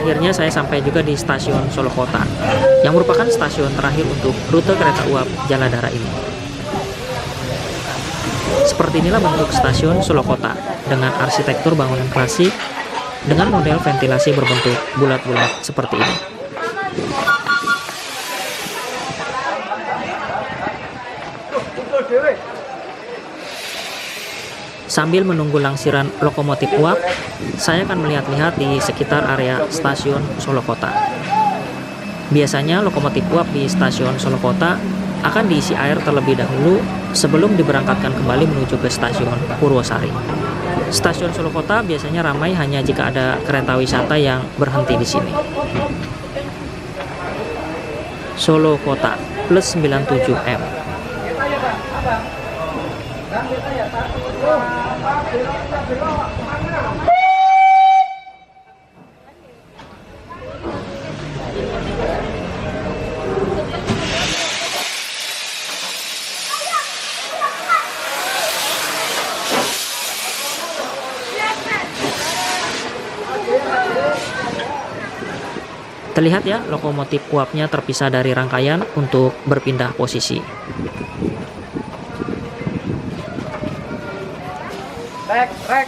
akhirnya saya sampai juga di stasiun Solo Kota, yang merupakan stasiun terakhir untuk rute kereta uap Jaladara ini. Seperti inilah bentuk stasiun Solo Kota, dengan arsitektur bangunan klasik, dengan model ventilasi berbentuk bulat-bulat seperti ini. Sambil menunggu langsiran lokomotif uap, saya akan melihat-lihat di sekitar area stasiun Solo Kota. Biasanya lokomotif uap di stasiun Solo Kota akan diisi air terlebih dahulu sebelum diberangkatkan kembali menuju ke stasiun Purwosari. Stasiun Solo Kota biasanya ramai hanya jika ada kereta wisata yang berhenti di sini. Solo Kota plus 97M. Terlihat ya, lokomotif uapnya terpisah dari rangkaian untuk berpindah posisi. Rek.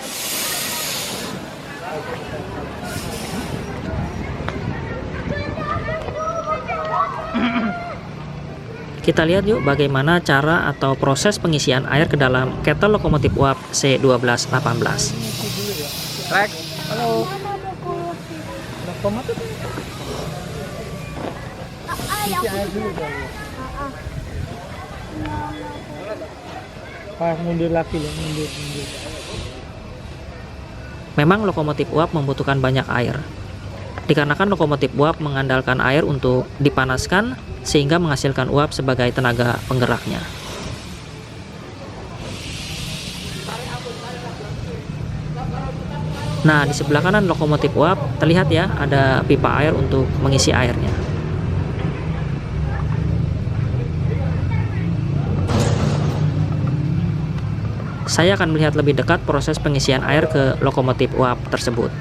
Kita lihat yuk bagaimana cara atau proses pengisian air ke dalam kettle lokomotif uap C1218. Rek. Halo. Lokomotif. Isi air dulu dong. Mundur lagi ya, mundur. Memang lokomotif uap membutuhkan banyak air. Dikarenakan lokomotif uap mengandalkan air untuk dipanaskan sehingga menghasilkan uap sebagai tenaga penggeraknya. Nah, di sebelah kanan lokomotif uap terlihat ya ada pipa air untuk mengisi airnya. Saya akan melihat lebih dekat proses pengisian air ke lokomotif uap tersebut.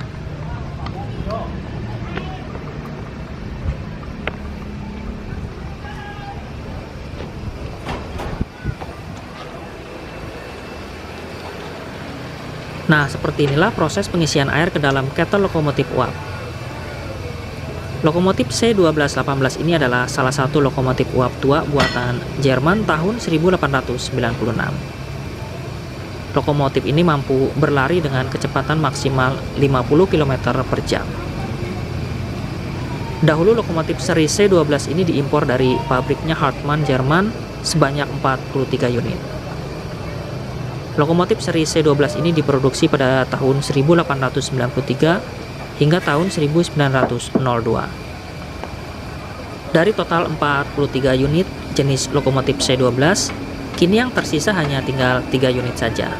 Nah, seperti inilah proses pengisian air ke dalam kettle lokomotif uap. Lokomotif C1218 ini adalah salah satu lokomotif uap tua buatan Jerman tahun 1896. Lokomotif ini mampu berlari dengan kecepatan maksimal 50 km per jam. Dahulu lokomotif seri C12 ini diimpor dari pabriknya Hartmann, Jerman sebanyak 43 unit. Lokomotif seri C12 ini diproduksi pada tahun 1893 hingga tahun 1902. Dari total 43 unit jenis lokomotif C12, kini yang tersisa hanya tinggal 3 unit saja,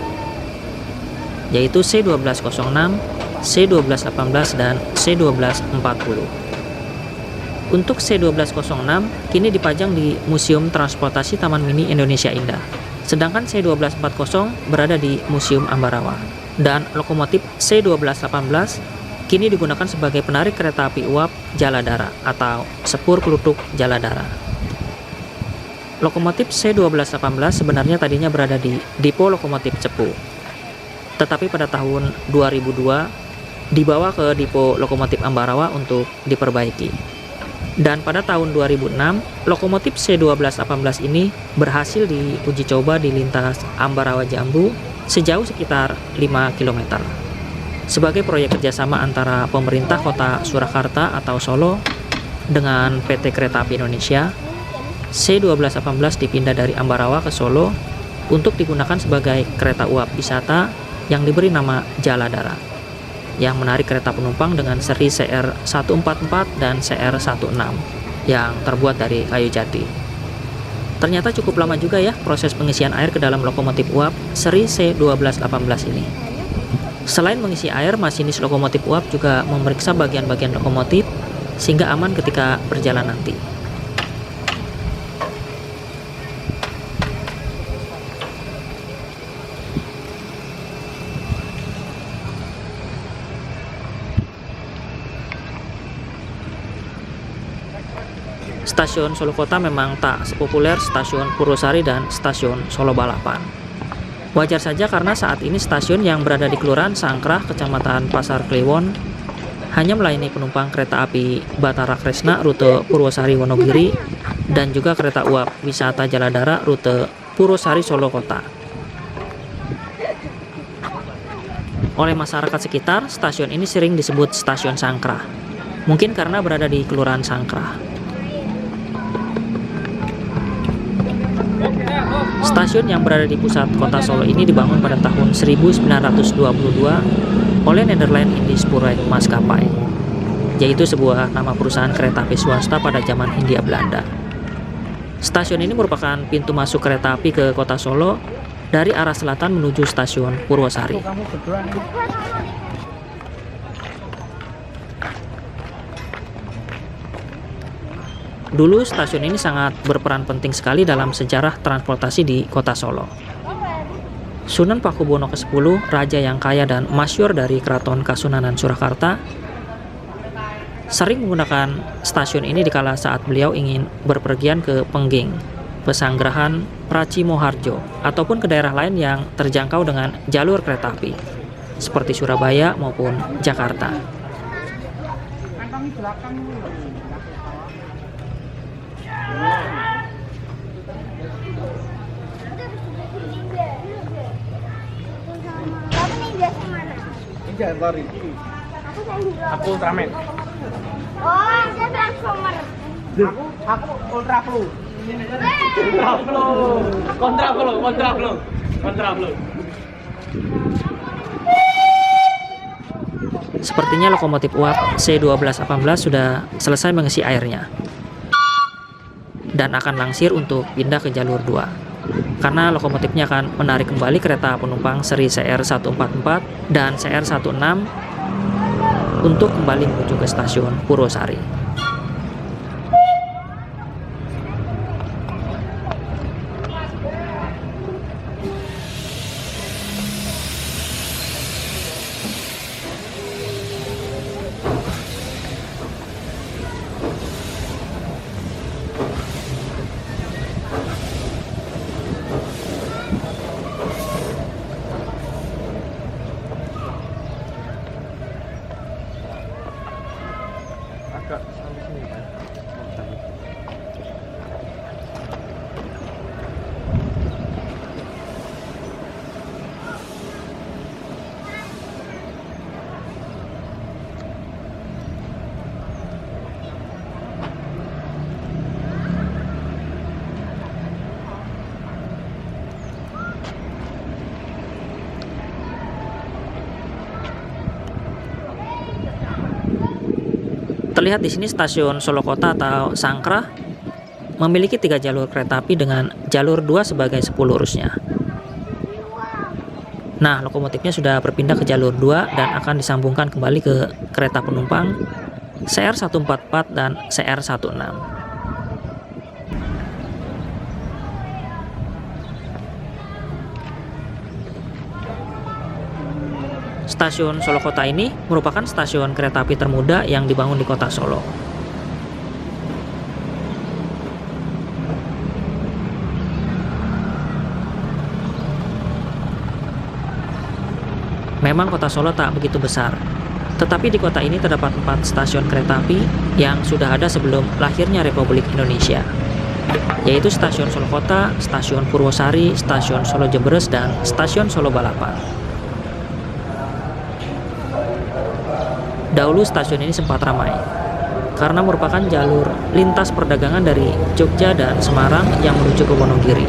yaitu C1206, C1218, dan C1240. Untuk C1206 kini dipajang di Museum Transportasi Taman Mini Indonesia Indah, sedangkan C1240 berada di Museum Ambarawa. Dan lokomotif C1218 kini digunakan sebagai penarik kereta api uap Jaladara atau sepur kelutuk Jaladara. Lokomotif C1218 sebenarnya tadinya berada di Depo Lokomotif Cepu, tetapi pada tahun 2002 dibawa ke Depo Lokomotif Ambarawa untuk diperbaiki. Dan pada tahun 2006, lokomotif C1218 ini berhasil diuji coba di lintas Ambarawa Jambu sejauh sekitar 5 km. Sebagai proyek kerjasama antara pemerintah kota Surakarta atau Solo dengan PT Kereta Api Indonesia, C1218 dipindah dari Ambarawa ke Solo untuk digunakan sebagai kereta uap wisata yang diberi nama Jaladara, yang menarik kereta penumpang dengan seri CR144 dan CR16 yang terbuat dari kayu jati. Ternyata cukup lama juga ya proses pengisian air ke dalam lokomotif uap seri C1218 ini. Selain mengisi air, masinis lokomotif uap juga memeriksa bagian-bagian lokomotif sehingga aman ketika berjalan nanti. stasiun Solo Kota memang tak sepopuler stasiun Purwosari dan stasiun Solo Balapan. Wajar saja karena saat ini stasiun yang berada di Kelurahan Sangkrah, Kecamatan Pasar Kliwon, hanya melayani penumpang kereta api Batara Kresna rute Purwosari Wonogiri dan juga kereta uap wisata Jaladara rute Purwosari Solo Kota. Oleh masyarakat sekitar, stasiun ini sering disebut Stasiun Sangkrah, mungkin karena berada di Kelurahan Sangkrah. Stasiun yang berada di pusat kota Solo ini dibangun pada tahun 1922 oleh Nederland Indisch Spoorweg Maskapai, yaitu sebuah nama perusahaan kereta api swasta pada zaman Hindia Belanda. Stasiun ini merupakan pintu masuk kereta api ke kota Solo dari arah selatan menuju stasiun Purwosari. Kamu berdua nih. Dulu stasiun ini sangat berperan penting sekali dalam sejarah transportasi di kota Solo. Sunan Pakubuwono ke-10, raja yang kaya dan masyhur dari Keraton Kasunanan Surakarta, sering menggunakan stasiun ini dikala saat beliau ingin berpergian ke Pengging, Pesanggerahan, Pracimoharjo, ataupun ke daerah lain yang terjangkau dengan jalur kereta api, seperti Surabaya maupun Jakarta. Jangan lari. Aku Ultraman. Oh, dia Transformer. Aku Ultra Flu. Kontra Flu. Sepertinya lokomotif uap C1218 sudah selesai mengisi airnya dan akan langsir untuk pindah ke jalur 2. Karena lokomotifnya akan menarik kembali kereta penumpang seri CR144 dan CR16 untuk kembali menuju ke stasiun Purwosari. Agak sampai sini kan. Terlihat di sini stasiun Solo Kota atau Sangkrah memiliki 3 jalur kereta api dengan jalur 2 sebagai 10 lurusnya. Nah, lokomotifnya sudah berpindah ke jalur 2 dan akan disambungkan kembali ke kereta penumpang CR144 dan CR16. Stasiun Solo Kota ini merupakan stasiun kereta api termuda yang dibangun di kota Solo. Memang kota Solo tak begitu besar, tetapi di kota ini terdapat 4 stasiun kereta api yang sudah ada sebelum lahirnya Republik Indonesia, yaitu Stasiun Solo Kota, Stasiun Purwosari, Stasiun Solo Jebres, dan Stasiun Solo Balapan. Dahulu stasiun ini sempat ramai, karena merupakan jalur lintas perdagangan dari Jogja dan Semarang yang menuju ke Wonogiri.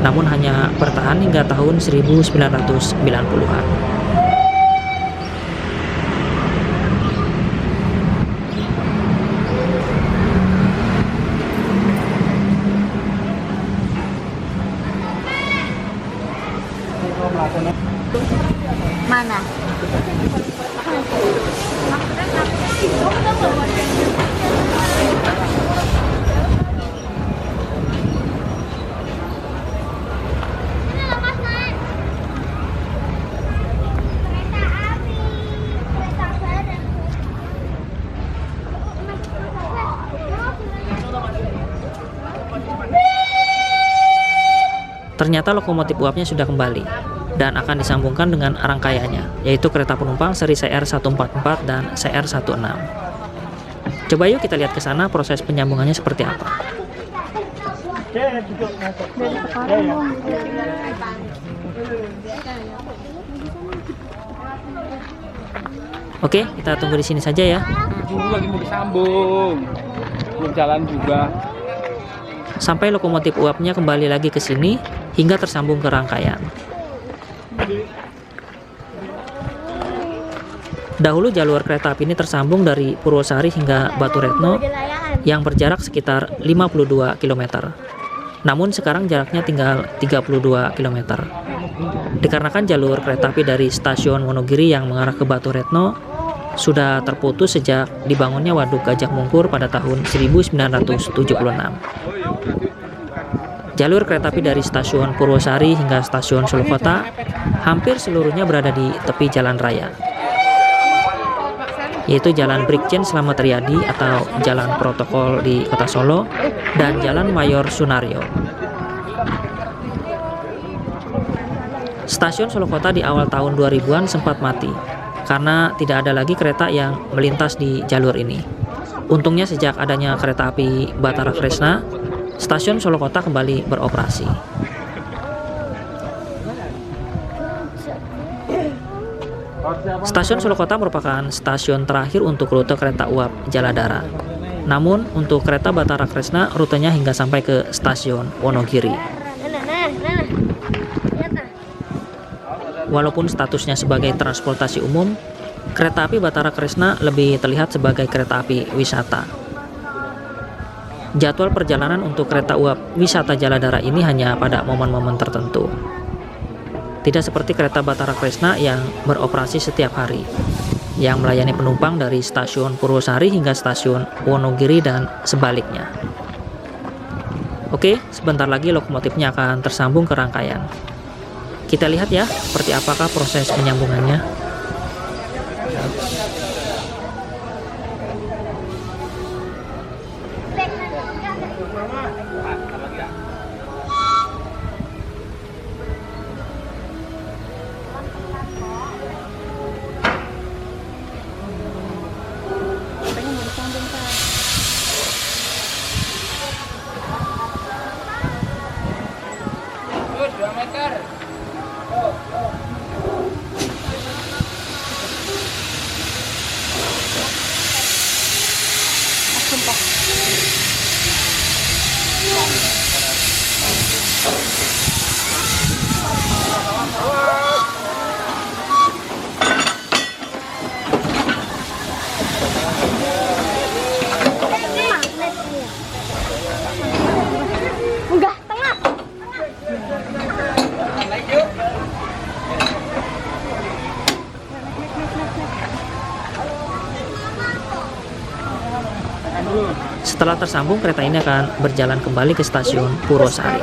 Namun hanya bertahan hingga tahun 1990-an. Mana? Ternyata lokomotif uapnya sudah kembali dan akan disambungkan dengan rangkaiannya, yaitu kereta penumpang seri CR144 dan CR16. Coba yuk kita lihat ke sana proses penyambungannya seperti apa. Oke, kita tunggu di sini saja ya. Dulu lagi mau disambung. Belum jalan juga. Sampai lokomotif uapnya kembali lagi ke sini hingga tersambung ke rangkaian. Dahulu jalur kereta api ini tersambung dari Purwosari hingga Baturetno yang berjarak sekitar 52 km. Namun sekarang jaraknya tinggal 32 km. Dikarenakan jalur kereta api dari stasiun Wonogiri yang mengarah ke Baturetno sudah terputus sejak dibangunnya Waduk Gajah Mungkur pada tahun 1976. Jalur kereta api dari stasiun Purwosari hingga stasiun Solokota hampir seluruhnya berada di tepi jalan raya, yaitu Jalan Brigjen Slamet Riyadi atau Jalan Protokol di Kota Solo dan Jalan Mayor Sunario. Stasiun Solokota di awal tahun 2000-an sempat mati karena tidak ada lagi kereta yang melintas di jalur ini. Untungnya sejak adanya kereta api Batara Kresna, stasiun Solokota kembali beroperasi. Stasiun Solokota merupakan stasiun terakhir untuk rute kereta uap Jaladara. Namun untuk kereta Batara Kresna rutenya hingga sampai ke stasiun Wonogiri. Walaupun statusnya sebagai transportasi umum, kereta api Batara Kresna lebih terlihat sebagai kereta api wisata. Jadwal perjalanan untuk kereta uap wisata Jaladara ini hanya pada momen-momen tertentu. Tidak seperti kereta Batara Kresna yang beroperasi setiap hari, yang melayani penumpang dari stasiun Purwosari hingga stasiun Wonogiri dan sebaliknya. Oke, sebentar lagi lokomotifnya akan tersambung ke rangkaian. Kita lihat ya, seperti apakah proses penyambungannya. Enggak, tengah. Setelah tersambung, kereta ini akan berjalan kembali ke stasiun Purwosari.